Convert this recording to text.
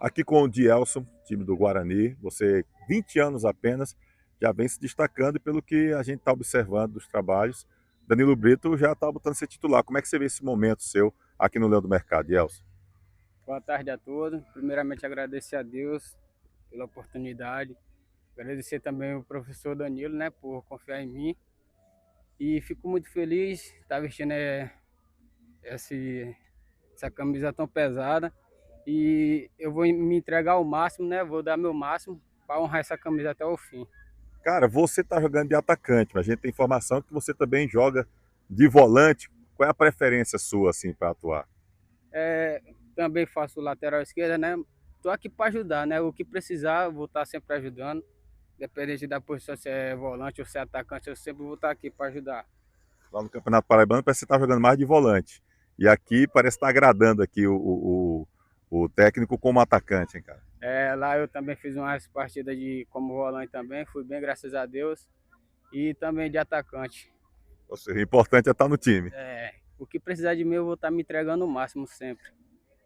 Aqui com o Dielson, time do Guarani, você, 20 anos apenas, já vem se destacando e pelo que a gente está observando dos trabalhos, Danilo Brito já está botando ser titular. Como é que você vê esse momento seu aqui no Leão do Mercado, Dielson? Boa tarde a todos. Primeiramente, agradecer a Deus pela oportunidade. Agradecer também o professor Danilo, né, por confiar em mim. E fico muito feliz de estar vestindo esse, essa camisa tão pesada. E eu vou me entregar ao máximo, né? Vou dar meu máximo para honrar essa camisa até o fim. Cara, você está jogando de atacante, mas a gente tem informação que você também joga de volante. Qual é a preferência sua assim para atuar? É, também faço lateral esquerda, né? Tô aqui para ajudar, né? O que precisar, vou estar sempre ajudando. Independente da posição, se é volante ou se é atacante, eu sempre vou estar aqui para ajudar. Lá no Campeonato Paraibano parece que você está jogando mais de volante. E aqui parece estar agradando aqui o técnico como atacante, hein, cara? Lá eu também fiz umas partidas de como volante também, fui bem, graças a Deus, e também de atacante. Ou seja, o importante é estar no time. O que precisar de mim, eu vou estar me entregando o máximo sempre.